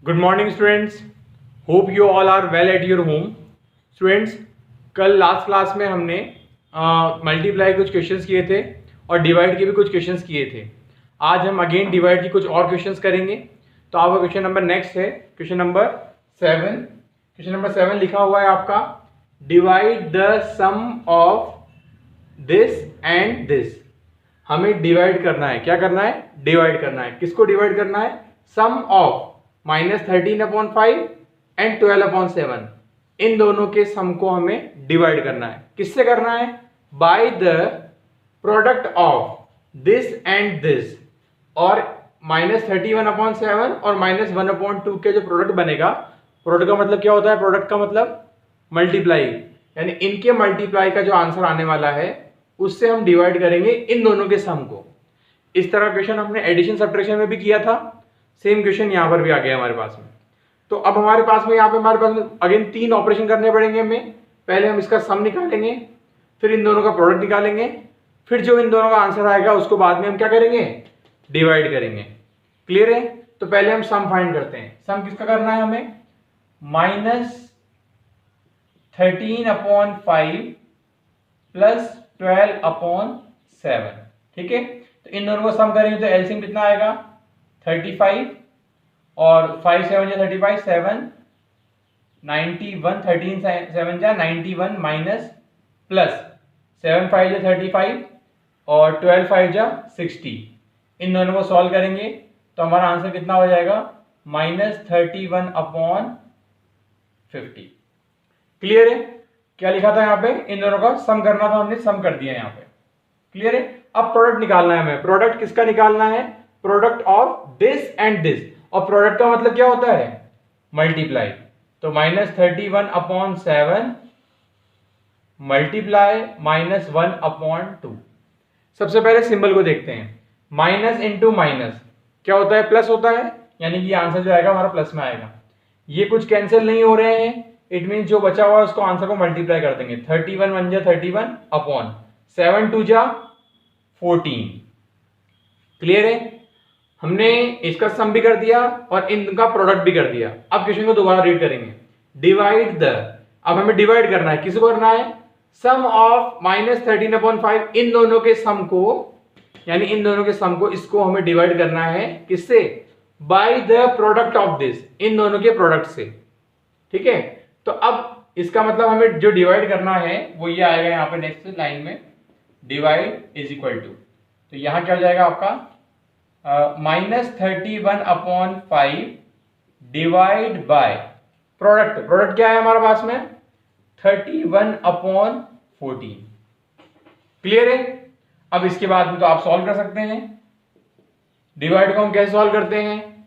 Good morning students, hope you all are well at your home. Students, कल last class में हमने multiply कुछ questions किए थे और डिवाइड के भी कुछ क्वेश्चंस किए थे। आज हम अगेन डिवाइड की कुछ और क्वेश्चंस करेंगे। तो आपका क्वेश्चन नंबर नेक्स्ट है, क्वेश्चन नंबर 7। क्वेश्चन नंबर 7 लिखा हुआ है आपका, divide the sum of this and this. हमें डिवाइड करना है, क्या करना है? डिवाइड करना है। किसको डिवाइड करना है? सम ऑफ -13/5 एंड 12/7, इन दोनों के सम को हमें डिवाइड करना है। किससे करना है? Bye the product of this and this. और -31/7 और -1/2 के जो प्रोडक्ट बनेगा, प्रोडक्ट का मतलब क्या होता है? प्रोडक्ट का मतलब मल्टीप्लाई, यानी इनके मल्टीप्लाई का जो आंसर आने वाला है उससे हम डिवाइड करेंगे इन दोनों के सम को। इस तरह क्वेश्चन हमने एडिशन सब्ट्रैक्शन में भी किया था, सेम क्वेश्चन यहाँ पर भी आ गया हमारे पास में। तो अब हमारे पास में यहाँ पे हमारे पास में अगेन 3 ऑपरेशन करने पड़ेंगे हमें। पहले हम इसका सम निकालेंगे, फिर इन दोनों का प्रोडक्ट निकालेंगे, फिर जो इन दोनों का आंसर आएगा उसको बाद में हम क्या करेंगे? डिवाइड करेंगे। क्लियर है? तो पहले हम सम फाइंड करते हैं। सम किसका करना है हमें? -13/5 + 12/7। ठीक है, तो इन दोनों को सम करेंगे तो एलसीएम कितना आएगा? 35 और 5 7 जा 35, 7 91, 13 7 जा 91 माइनस प्लस 7 5 जा 35 और 12 5 जा 60। इन दोनों को सॉल्व करेंगे तो हमारा आंसर कितना हो जाएगा? -31/50। क्लियर है? क्या लिखा था यहाँ पे? इन दोनों का सम करना था, हमने सम कर दिया यहाँ पे। क्लियर है? अब प्रोडक्ट निकालना है हमें। प्रोडक्ट किसका निकालना है? Product of this and this. और प्रोडक्ट का मतलब क्या होता है? मल्टीप्लाई। तो -31/7 मल्टीप्लाई -1/2। सबसे पहले सिंबल को देखते हैं। माइनस इंटू माइनस क्या होता है? प्लस होता है, यानी कि आंसर जो आएगा हमारा प्लस में आएगा। ये कुछ कैंसिल नहीं हो रहे हैं, इट मीन जो बचा हुआ है उसको आंसर को मल्टीप्लाई कर देंगे। 31 1 जा 31 अपॉन 7 2 जा 14। क्लियर है? हमने इसका सम भी कर दिया और इनका प्रोडक्ट भी कर दिया। अब क्वेश्चन को दोबारा रीड करेंगे। डिवाइड द, अब हमें डिवाइड करना है। किसको करना है? सम ऑफ -13/5, इन दोनों के सम को, यानी इन दोनों के सम को, इसको हमें डिवाइड करना है किससे? By the product of this, इन दोनों के प्रोडक्ट से। ठीक है, तो अब इसका मतलब हमें जो डिवाइड करना है वो ये आएगा यहाँ पे नेक्स्ट लाइन में, डिवाइड इज इक्वल टू, तो यहां क्या हो जाएगा आपका? -31/5 डिवाइड बाय प्रोडक्ट। प्रोडक्ट क्या है हमारे पास में? 31/14। क्लियर है? अब इसके बाद में तो आप सॉल्व कर सकते हैं। डिवाइड को हम कैसे सॉल्व करते हैं?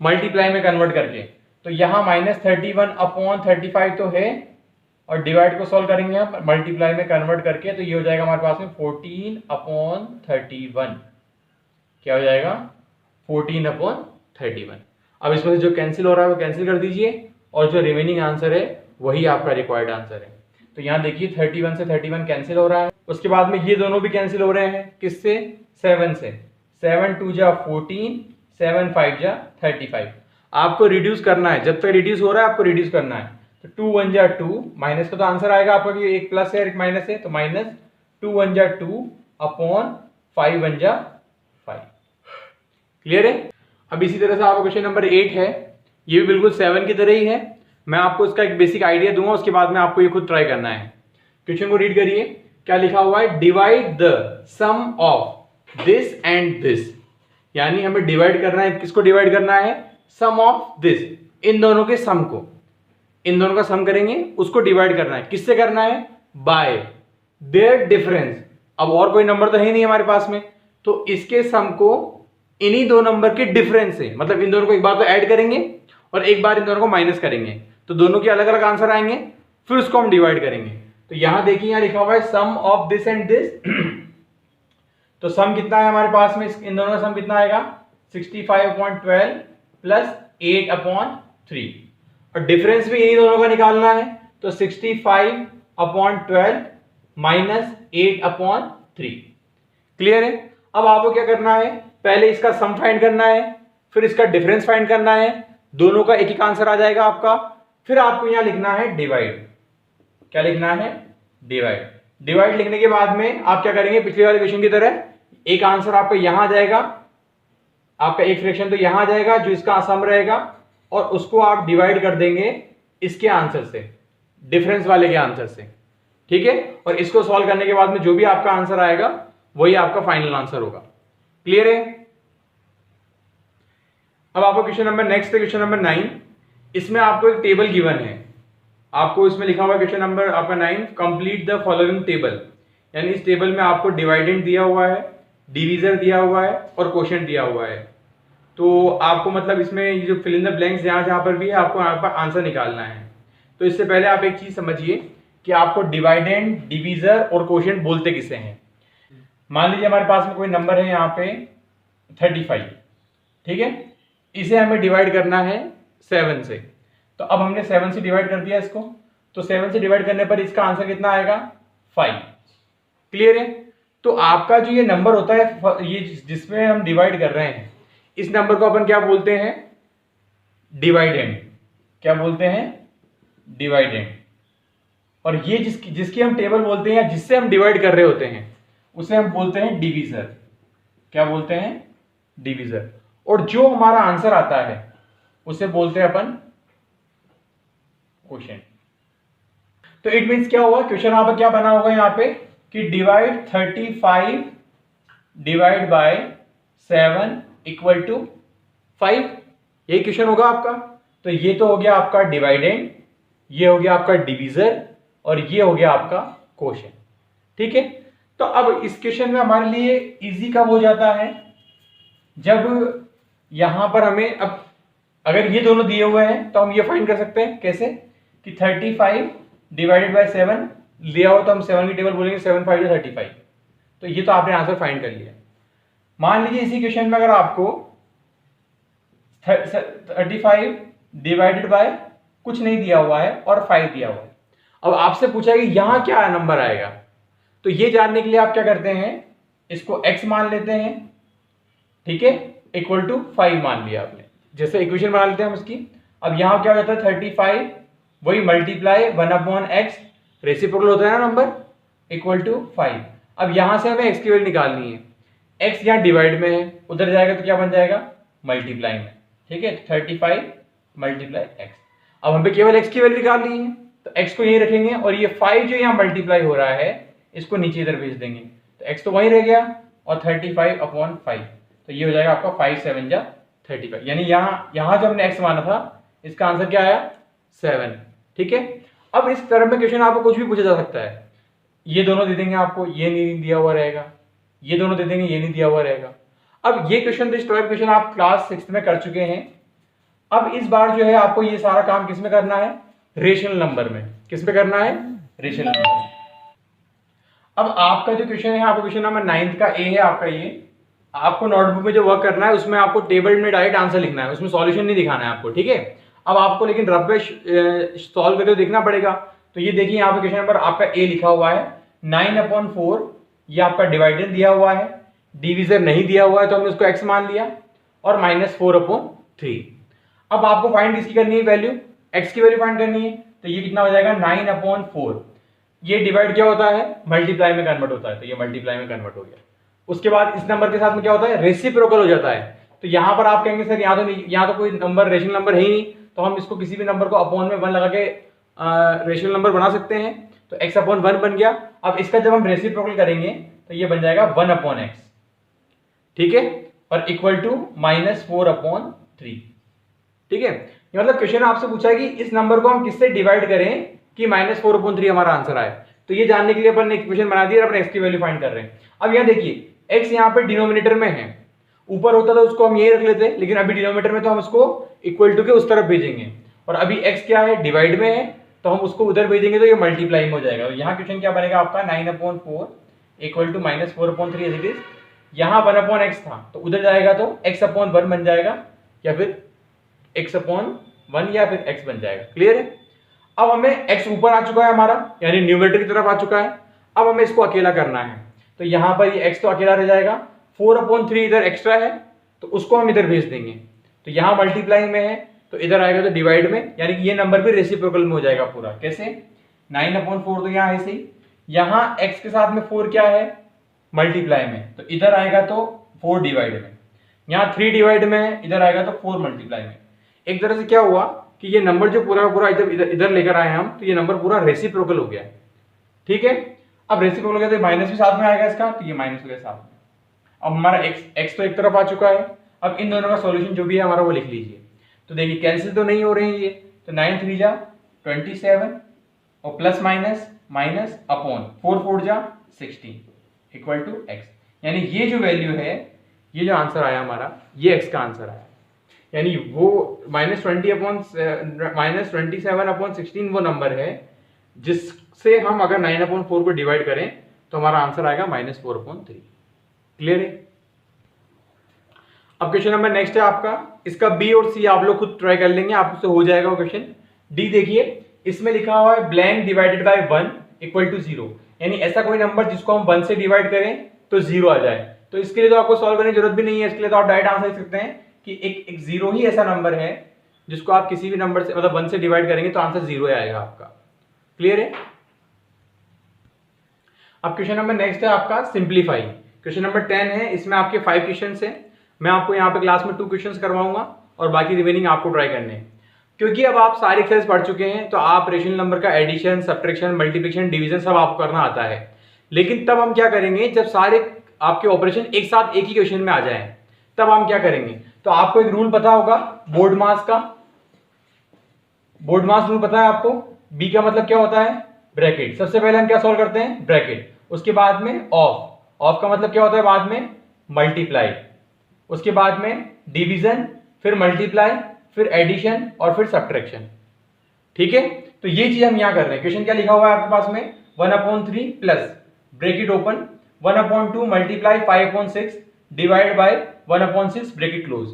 मल्टीप्लाई में कन्वर्ट करके। तो यहां -31/35 तो है, और डिवाइड को सॉल्व करेंगे हम मल्टीप्लाई में कन्वर्ट करके, तो ये हो जाएगा हमारे पास में 14/31। क्या हो जाएगा? 14/31। अब इसमें से जो कैंसिल हो रहा है वो कैंसिल कर दीजिए, और जो रिमेनिंग आंसर है वही आपका रिक्वायर्ड आंसर है। तो यहाँ देखिए 31 से 31 कैंसिल हो रहा है। उसके बाद में ये दोनों भी कैंसिल हो रहे हैं। किससे? 7 से। 7 2 जा 14, 7 5 जा 35। आपको रिड्यूस करना है, जब तक रिड्यूस हो रहा है आपको रिड्यूस करना है। तो 2 1 जा 2, माइनस का तो आंसर आएगा आपका कि एक प्लस है एक माइनस है, तो -2 1 जा 2 अपॉन 5 1 जा 5। क्लियर है? अब इसी तरह से आपका क्वेश्चन नंबर 8 है, ये भी बिल्कुल 7 की तरह ही है। मैं आपको इसका एक बेसिक आइडिया दूंगा, उसके बाद में आपको ये खुद ट्राई करना है। क्वेश्चन को रीड करिए, क्या लिखा हुआ है? Divide the sum of this and this, यानी हमें डिवाइड करना है। किसको डिवाइड करना है? सम ऑफ दिस, इन दोनों के सम को। इन दोनों का सम करेंगे, उसको डिवाइड करना है। किससे करना है? Bye there difference. अब और कोई नंबर तो है नहीं हमारे पास में, तो इसके सम को इन्हीं दो नंबर के डिफरेंस से, मतलब इन दोनों को एक बार तो ऐड करेंगे और एक बार इन दोनों को माइनस करेंगे, तो दोनों के अलग अलग आंसर आएंगे, फिर उसको हम डिवाइड करेंगे। तो यहां देखिए, यहां लिखा हुआ है सम ऑफ दिस एंड दिस। तो सम कितना है हमारे पास में? इन दोनों का सम कितना आएगा? 65/12 + 8/3। और डिफरेंस भी इन्हीं दोनों का निकालना है, तो 65/12 - 8/3। क्लियर है? अब आपको क्या करना है? पहले इसका सम फाइंड करना है, फिर इसका डिफरेंस फाइंड करना है, दोनों का एक एक आंसर आ जाएगा आपका। फिर आपको यहां लिखना है डिवाइड। क्या लिखना है? डिवाइड। डिवाइड लिखने के बाद में आप क्या करेंगे, पिछले वाले क्वेश्चन की तरह एक आंसर आपका यहां आ जाएगा, आपका एक फ्रैक्शन तो यहां आ जाएगा जो इसका सम रहेगा, और उसको आप डिवाइड कर देंगे इसके आंसर से, डिफरेंस वाले के आंसर से। ठीक है, और इसको सॉल्व करने के बाद में जो भी आपका आंसर आएगा वही आपका फाइनल आंसर होगा। क्लियर है? अब आपको क्वेश्चन नंबर नेक्स्ट है, क्वेश्चन नंबर 9। इसमें आपको एक टेबल गिवन है, आपको इसमें लिखा हुआ क्वेश्चन नंबर आपका 9, कंप्लीट द फॉलोइंग टेबल। यानी इस टेबल में आपको डिवाइडेंड दिया हुआ है, डिवीजर दिया हुआ है और क्वोशिएंट दिया हुआ है। तो आपको मतलब इसमें ये जो फिल इन द ब्लैंक्स जहां पर भी है आपको यहाँ पर आंसर निकालना है। तो इससे पहले आप एक चीज समझिए कि आपको डिवाइडेंड, डिवीजर और क्वोशिएंट बोलते किसे हैं। मान लीजिए हमारे पास में कोई नंबर है यहाँ पे 35, ठीक है, इसे हमें डिवाइड करना है 7 से। तो अब हमने 7 से डिवाइड कर दिया इसको, तो 7 से डिवाइड करने पर इसका आंसर कितना आएगा? 5। क्लियर है? तो आपका जो ये नंबर होता है, ये जिसमें हम डिवाइड कर रहे हैं, इस नंबर को अपन क्या बोलते हैं? डिवाइडेंड। क्या बोलते हैं? डिवाइडेंड। और ये जिसकी हम टेबल बोलते हैं या जिससे हम डिवाइड कर रहे होते हैं उसे हम बोलते हैं डिवीजर। क्या बोलते हैं? डिवीजर। और जो हमारा आंसर आता है उसे बोलते हैं अपन क्वोशिएंट। तो इट मींस क्या हुआ, क्वेश्चन यहां पर क्या बना होगा यहां पे कि divide 35 divide by 7 equal to 5, यही क्वेश्चन होगा आपका। तो ये तो हो गया आपका डिवाइडेंड, ये हो गया आपका डिवीजर और ये हो गया आपका क्वोशिएंट। ठीक है, तो अब इस क्वेश्चन में हमारे लिए इजी कब हो जाता है, जब यहां पर हमें, अब अगर ये दोनों दिए हुए हैं तो हम ये फाइंड कर सकते हैं कैसे कि 35 डिवाइडेड बाय 7 लिया हो तो हम 7 की टेबल बोलेंगे 7 5 35। तो ये तो आपने आंसर फाइंड कर लिया। मान लीजिए इसी क्वेश्चन में अगर आपको 35 डिवाइडेड बाय कुछ नहीं दिया हुआ है और 5 दिया हुआ है, अब आपसे पूछा है कि यहां क्या नंबर आएगा, तो ये जानने के लिए आप क्या करते हैं, इसको x मान लेते हैं, ठीक है, इक्वल टू 5 मान लिया आपने, जैसे इक्वेशन बना लेते हैं हम इसकी। अब यहां क्या हो जाता है 35 वही मल्टीप्लाई 1/x, रेसिप्रोकल होता है ना नंबर, इक्वल टू 5। अब यहां से हमें x की वैल्यू निकालनी है, x यहां डिवाइड में है, उधर जाएगा तो क्या बन जाएगा? मल्टीप्लाई में। ठीक है, 35 मल्टीप्लाई x। अब हमें केवल x की वैल्यू निकालनी है तो x को यहीं रखेंगे और ये 5 जो यहां मल्टीप्लाई हो रहा है इसको नीचे इधर भेज देंगे, तो x तो वहीं रह गया और 35/5, तो ये हो जाएगा आपका 5 7 जा 35। यानी यहां जो हमने x माना था इसका आंसर क्या आया? 7। ठीक है, अब इस तरह में क्वेश्चन आपको कुछ भी पूछा जा सकता है, ये दोनों दे देंगे आपको, ये नहीं दिया हुआ रहेगा, ये दोनों दे देंगे, ये नहीं दिया हुआ रहेगा। अब ये क्वेश्चन, इस टाइप क्वेश्चन आप क्लास 6 में कर चुके हैं। अब इस बार जो है आपको ये सारा काम किस में करना है? रेशनल नंबर में। किस में करना है? Rational number. अब आपका जो क्वेश्चन है, आपका क्वेश्चन नंबर 9 का ए है आपका, ये आपको नोटबुक में जो वर्क करना है उसमें आपको टेबल में डायरेक्ट आंसर लिखना है, उसमें सॉल्यूशन नहीं दिखाना है आपको। ठीक है, अब आपको लेकिन रफ में सॉल्व करके देखना पड़ेगा। तो ये देखिए यहाँ पे क्वेश्चन नंबर आपका ए लिखा हुआ है 9/4, ये आपका डिवाइडेंड दिया हुआ है, डिवीजर नहीं दिया हुआ है तो हमने उसको x मान लिया, और -4/3। अब आपको फाइंड किसकी करनी है वैल्यू? x की वैल्यू फाइंड करनी है, तो ये कितना हो जाएगा 9/4। ये डिवाइड क्या होता है? मल्टीप्लाई में कन्वर्ट होता है, तो ये मल्टीप्लाई में कन्वर्ट हो गया। उसके बाद इस नंबर के साथ में क्या होता है? रेसिप्रोकल हो जाता है। तो यहां पर आप कहेंगे सर यहाँ तो कोई नंबर रेशनल नंबर है ही नहीं, तो हम इसको किसी भी नंबर को अपॉन में 1 लगा के रेशनल नंबर बना सकते हैं, तो x/1 बन गया। अब इसका जब हम रेसिप्रोकल करेंगे तो ये बन जाएगा 1/x, ठीक है, और इक्वल टू -4/3। ठीक है, ये मतलब क्वेश्चन आपसे पूछा है कि इस नंबर को हम किससे डिवाइड करें कि -4/3 हमारा आंसर आए। तो ये जानने के लिए अपन ने इक्वेशन बना दी और अपन x की वैल्यू फाइंड कर रहे हैं। अब यहाँ देखिए x यहाँ पे डिनोमिनेटर में है, ऊपर होता तो उसको हम यही रख लेते, लेकिन अभी डिनोमिनेटर में तो हम उसको इक्वल टू के उस तरफ भेजेंगे, और अभी x क्या है? डिवाइड में है, तो हम उसको उधर भेजेंगे तो ये मल्टीप्लाई में हो जाएगा। तो यहाँ क्वेश्चन क्या बनेगा आपका 9/4 equal to -4/3 as it is. यहाँ 1/x था तो उधर जाएगा तो x/1 बन जाएगा, या फिर x/1 या फिर x बन जाएगा। क्लियर है? अब हमें x ऊपर आ चुका है हमारा, यानी न्यूमरेटर की तरफ आ चुका है। अब हमें इसको अकेला करना है, तो यहाँ पर ये x तो अकेला रह जाएगा, 4/3 इधर एक्स्ट्रा है तो उसको हम इधर भेज देंगे, तो यहाँ मल्टीप्लाई में है तो इधर आएगा तो डिवाइड में, यानी कि ये नंबर भी रेसिप्रोकल में हो जाएगा पूरा। कैसे? 9/4 तो यहाँ ऐसे ही, यहाँ x के साथ में 4 क्या है? मल्टीप्लाई में, तो इधर आएगा तो 4 डिवाइड में, यहाँ 3 डिवाइड में, इधर आएगा तो 4 मल्टीप्लाई में। एक तरह से क्या हुआ कि ये नंबर जो पूरा पूरा इधर लेकर आए हम, तो ये नंबर पूरा रेसिप्रोकल हो गया। ठीक है, अब रेसिप्रोकल हो गया तो माइनस भी साथ में आएगा इसका, तो ये माइनस हो गया साथ में। अब हमारा x तो एक तरफ आ चुका है, अब इन दोनों का सॉल्यूशन जो भी है हमारा वो लिख लीजिए। तो देखिए कैंसिल तो नहीं हो रहे हैं ये, तो 9 3 जा 27 और प्लस माइनस माइनस अपॉन 4 4 जा 16 इक्वल टू x, यानी ये जो वैल्यू है, ये जो आंसर आया हमारा, ये x का आंसर आया। यानी वो -27/16 वो नंबर है जिससे हम अगर 9/4 को डिवाइड करें तो हमारा आंसर आएगा -4/3। क्लियर है? अब क्वेश्चन नंबर नेक्स्ट है आपका, इसका बी और सी आप लोग खुद ट्राई कर लेंगे, आपसे हो जाएगा वो क्वेश्चन। डी देखिए, इसमें लिखा हुआ है blank divided by 1 equal to 0, यानी ऐसा कोई नंबर जिसको हम 1 से डिवाइड करें तो 0 आ जाए। तो इसके लिए तो आपको सॉल्व करने की जरूरत भी नहीं है, इसके लिए तो आप डायरेक्ट आंसर लिख सकते हैं कि एक 0 ही ऐसा नंबर है जिसको आप किसी भी नंबर से मतलब 1 से डिवाइड करेंगे तो आंसर 0 ही आएगा आपका। क्लियर है? अब क्वेश्चन नंबर नेक्स्ट है आपका सिंप्लीफाई। क्वेश्चन नंबर 10 है, इसमें आपके 5 क्वेश्चन है। मैं आपको यहाँ पे क्लास में 2 क्वेश्चन करवाऊंगा और बाकी रिमेनिंग आपको ट्राई करने हैं। क्योंकि अब आप सारे एक्सरसाइज पढ़ चुके हैं तो आप रेशनल नंबर का एडिशन, सब्ट्रैक्शन, मल्टीप्लिकेशन, डिवीजन सब आपको करना आता है। लेकिन तब हम क्या करेंगे, जब सारे आपके ऑपरेशन एक साथ एक ही क्वेश्चन में आ जाए तब हम क्या करेंगे। तो आपको एक रूल पता होगा बोर्ड मास का, बोर्ड मास रूल पता है आपको। बी का मतलब क्या होता है? ब्रैकेट। सबसे पहले हम क्या सॉल्व करते हैं? ब्रैकेट। उसके बाद में ऑफ, ऑफ का मतलब क्या होता है? बाद में मल्टीप्लाई, उसके बाद में डिवीजन, फिर मल्टीप्लाई, फिर एडिशन और फिर सब्ट्रैक्शन। ठीक है, तो ये चीज हम यहां कर रहे हैं। क्वेश्चन क्या लिखा हुआ है आपके पास में? 1/3 plus bracket open 1/2 multiply 5/6 divide by 1/6 bracket close.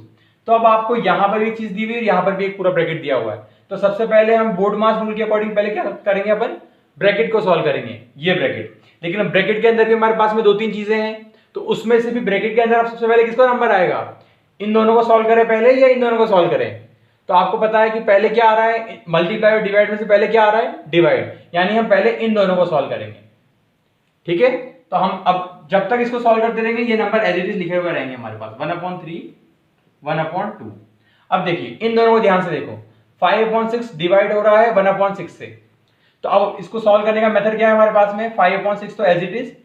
तो अब आपको यहां पर भी एक चीज दी हुई है, यहां पर भी एक पूरा ब्रैकेट दिया हुआ है। तो सबसे पहले हम बोर्ड मास रूल के अकॉर्डिंग पहले क्या करेंगे, अपन ब्रैकेट को सॉल्व करेंगे, ये ब्रैकेट। लेकिन ब्रैकेट के अंदर भी हमारे पास में 2-3 चीजें हैं, तो उसमें से भी ब्रैकेट के अंदर सबसे पहले किसका नंबर आएगा? इन दोनों को सॉल्व करें पहले या इन दोनों को सॉल्व करें? तो आपको पता है कि पहले क्या आ रहा है, मल्टीप्लाई और डिवाइड में से पहले क्या आ रहा है? डिवाइड, यानी हम पहले इन दोनों को सॉल्व करेंगे। ठीक है, तो हम अब जब तक इसको सॉल्व करते रहेंगे ये नंबर एज इट इज लिखे हुए रहेंगे हमारे पास 1/3 1/2। अब देखिए इन दोनों को ध्यान से देखो, 5/6 डिवाइड हो रहा है 1/6 से, तो अब इसको सॉल्व करने का मेथड क्या है हमारे पास में? 5/6 तो एज इट इज,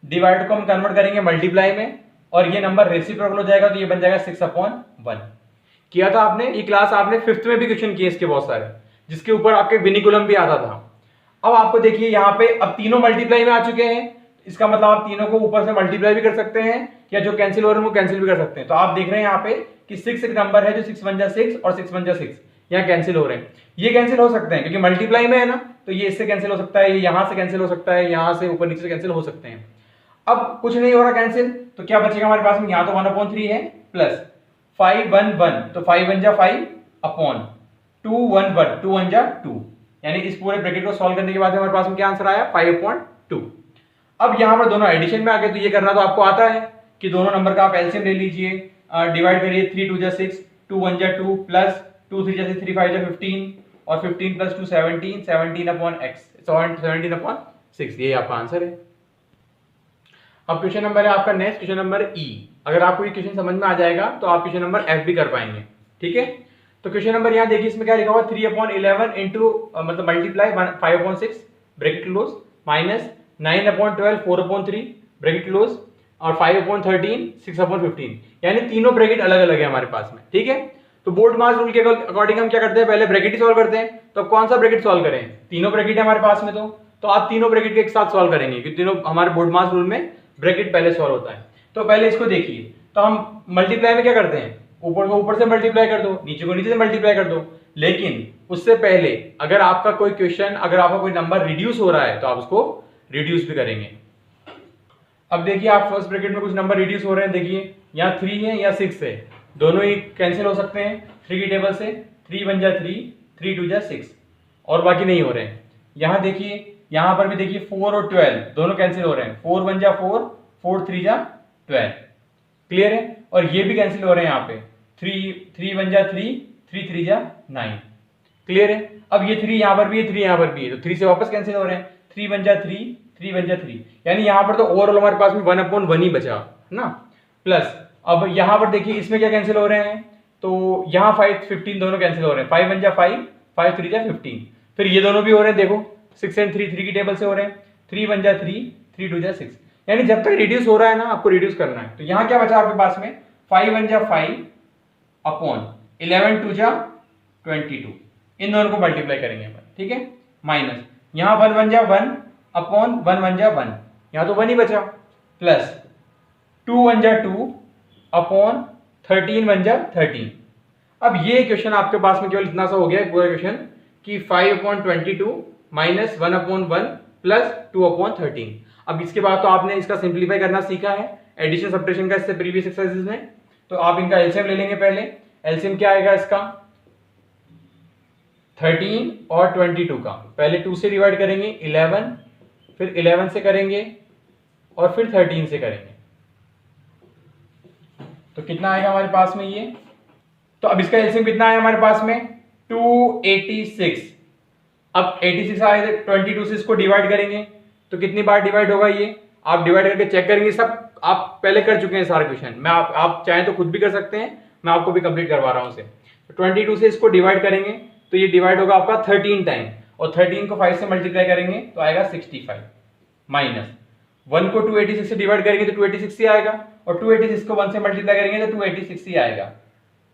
डिवाइड को हम कन्वर्ट करेंगे मल्टीप्लाई में और ये नंबर रेसिप्रोकल हो जाएगा तो ये बन जाएगा 6/1। किया था आपने, ये क्लास आपने 5th में भी क्वेश्चन किए इसके बहुत सारे, जिसके ऊपर आपके विनिकुलम भी आता था। अब आपको देखिए यहाँ पे अब तीनों मल्टीप्लाई में आ चुके हैं, इसका मतलब आप तीनों को ऊपर से मल्टीप्लाई भी कर सकते हैं या जो कैंसिल हो रहे हैं वो कैंसिल भी कर सकते हैं। तो आप देख रहे हैं यहाँ पे कि 6 एक नंबर है जो 6 1 जा 6 और 6 1 जा 6 यहाँ कैंसिल हो रहे हैं। ये कैंसिल हो सकते हैं क्योंकि मल्टीप्लाई में है ना, तो ये इससे कैंसिल हो सकता है, ये यहां से कैंसिल हो सकता है, यहां से ऊपर नीचे से कैंसिल हो सकते हैं। अब कुछ नहीं हो रहा कैंसिल, तो क्या बचेगा हमारे पास में? यहाँ तो 1/3 है प्लस 5 1 1, तो 5 1 जा 5 अपॉन 2 1 1, 2 1 जा 2, यानी इस पूरे ब्रैकेट को सॉल्व करने के बाद हमारे पास में क्या आंसर आया? 5/2। अब यहाँ पर दोनों एडिशन में आ गए, तो ये करना तो आपको आता है कि दोनों नंबर का आप एलसीएम ले लीजिए, डिवाइड करिए, 3 2 जा 6, 2 1 जा 2 प्लस 2 3 जा 6, 3 5 जा 15 और 15 प्लस 2 17, 17/x 17/6, ये आपका आंसर है। अब क्वेश्चन नंबर है आपका नेक्स्ट, क्वेश्चन नंबर ई। अगर आपको ये क्वेश्चन समझ में आ जाएगा तो आप क्वेश्चन नंबर एफ भी कर पाएंगे। ठीक है, तो क्वेश्चन नंबर यहाँ देखिए, इसमें क्या लिखा हुआ? 3/11 इंटू मतलब multiply 5/6 bracket close minus 9/12 4/3 bracket close और 5/13 6/15, यानी तीनों ब्रैकेट अलग अलग है हमारे पास में। ठीक है, तो बोर्ड मास रूल के अकॉर्डिंग हम क्या करते हैं? पहले ब्रैकेट ही सॉल्व करते हैं। तो कौन सा ब्रैकेट सॉल्व करें? तीनों ब्रैकेट है हमारे पास में, तो आप तीनों ब्रैकेट के एक साथ सॉल्व करेंगे क्योंकि तीनों हमारे बोर्ड मास रूल में ब्रैकेट पहले सॉल्व होता है। तो पहले इसको देखिए, तो हम मल्टीप्लाई में क्या करते हैं? ऊपर को ऊपर से मल्टीप्लाई कर दो, नीचे को नीचे से मल्टीप्लाई कर दो। लेकिन उससे पहले अगर आपका कोई क्वेश्चन, अगर आपका कोई नंबर रिड्यूस हो रहा है तो आप उसको रिड्यूस भी करेंगे। अब देखिए आप फर्स्ट ब्रैकेट में कुछ नंबर रिड्यूस हो रहे हैं, देखिए यहाँ 3 है या 6 है, दोनों ही कैंसिल हो सकते हैं 3 की टेबल से, 3 1 जा 3, 3 2 जा 6 और बाकी नहीं हो रहे हैं। यहाँ देखिए, यहाँ पर भी देखिए 4 और 12 दोनों कैंसिल हो रहे हैं, 4 1 जा 4, 4 3 जा 12। क्लियर है, और ये भी कैंसिल हो रहे हैं यहाँ पे 3 1 जा 3, 3 3 जा 9। क्लियर है। अब ये 3 यहाँ पर भी है, 3 यहाँ पर भी है, तो 3 से वापस कैंसिल हो रहे हैं। 3 1 जा 3, 3 1 जा 3, यानी यहाँ पर तो ओवरऑल हमारे पास में 1/1 ही बचा है ना। प्लस अब यहाँ पर देखिए इसमें क्या कैंसिल हो रहे हैं, तो यहाँ 5 15 दोनों कैंसिल हो रहे हैं। 5 1 जा 5, 5 3 जा 15, फिर ये दोनों भी हो रहे हैं, देखो 6 एंड 3 3 की टेबल से हो रहे हैं। 3 1 जा 3, 3 2 जा 6, यानी जब तक रिड्यूस हो रहा है ना आपको रिड्यूस करना है। तो यहाँ क्या बचा आपके पास में, 5 1 जा 5 अपॉन 11 2 जा 22, इन दोनों को मल्टीप्लाई करेंगे अपन, ठीक है। माइनस यहाँ 1 1 जा 1 अपॉन 1 1 जा 1, यहाँ तो 1 ही बचा। प्लस 2 1 जा 2 अपॉन 13 1 जा 13। अब ये क्वेश्चन आपके पास में केवल इतना सा हो गया है पूरा क्वेश्चन कि 5/22 माइनस 1/1 प्लस 2/13। अब इसके बाद तो आपने इसका सिंप्लीफाई करना सीखा है, एडिशन सब्ट्रैक्शन का, इससे प्रीवियस एक्सरसाइजेस में। तो आप इनका एलसीएम ले लेंगे पहले। एलसीएम क्या आएगा इसका, 13 और 22 का, पहले 2 से डिवाइड करेंगे 11, फिर 11 से करेंगे और फिर 13 से करेंगे, तो कितना आएगा हमारे पास में ये। तो अब इसका एलसीएम कितना है हमारे पास में, 286। अब 86 आए थे, 22 से इसको डिवाइड करेंगे तो कितनी बार डिवाइड होगा ये, आप डिवाइड करके चेक करेंगे। सब आप पहले कर चुके हैं सारे क्वेश्चन, मैं आप चाहें तो खुद भी कर सकते हैं, मैं आपको भी कंप्लीट करवा रहा हूं उसे। तो 22 से इसको डिवाइड करेंगे तो ये डिवाइड होगा आपका 13 टाइम, और 13 को 5 से मल्टीप्लाई करेंगे तो आएगा 65। माइनस 1 को 286 से डिवाइड करेंगे तो 286 ही आएगा, और 286 को 1 से मल्टीप्लाई करेंगे तो 286 ही आएगा,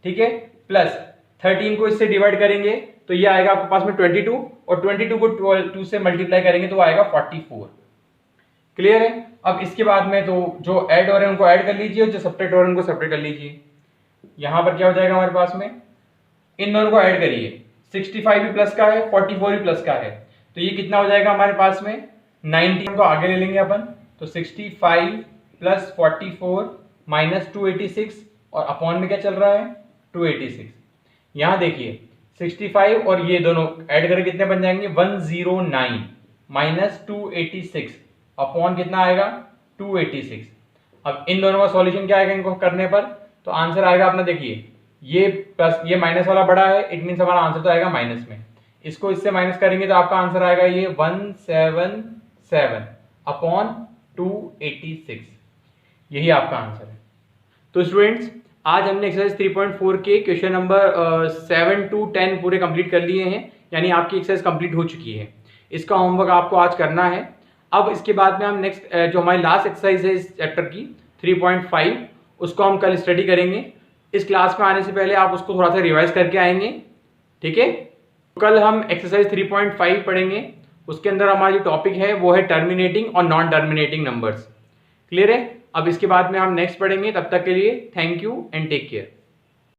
ठीक है। प्लस 13 को इससे डिवाइड करेंगे तो ये आएगा आपके पास में 22, और 22 को 2 से मल्टीप्लाई करेंगे तो आएगा 44। क्लियर है। अब इसके बाद में तो जो ऐड हो रहे हैं उनको ऐड कर लीजिए, और जो सब्ट्रैक्ट हो रहे हैं उनको सब्ट्रैक्ट कर लीजिए। यहां पर क्या हो जाएगा हमारे पास में, इन दोनों को ऐड करिए, 65 भी प्लस का है, 44 भी प्लस का है, तो ये कितना हो जाएगा हमारे पास में 19 को आगे ले लेंगे अपन, तो 65 प्लस 44 माइनस 286, और अपॉन में क्या चल रहा है 286। यहां देखिए 65 और ये दोनों ऐड करके कितने बन जाएंगे 109 माइनस 286 अपॉन कितना आएगा 286। अब इन दोनों का सॉल्यूशन क्या आएगा इनको करने पर, तो आंसर आएगा अपना, देखिए ये प्लस ये माइनस वाला बड़ा है, इट मीन्स हमारा आंसर तो आएगा माइनस में, इसको इससे माइनस करेंगे तो आपका आंसर आएगा ये 177 अपॉन 286, यही आपका आंसर है। तो स्टूडेंट्स आज हमने एक्सरसाइज 3.4 के क्वेश्चन नंबर 7 to 10 पूरे कंप्लीट कर लिए हैं, यानी आपकी एक्सरसाइज कंप्लीट हो चुकी है। इसका होमवर्क आपको आज करना है। अब इसके बाद में हम नेक्स्ट जो हमारी लास्ट एक्सरसाइज है इस चैप्टर की 3.5, उसको हम कल स्टडी करेंगे। इस क्लास में आने से पहले आप उसको थोड़ा सा रिवाइज करके आएंगे, ठीक है। कल हम एक्सरसाइज 3.5 पढ़ेंगे, उसके अंदर हमारा जो टॉपिक है वो है टर्मिनेटिंग और नॉन टर्मिनेटिंग नंबर्स। क्लियर है। अब इसके बाद में हम नेक्स्ट पढ़ेंगे, तब तक के लिए thank you and take care.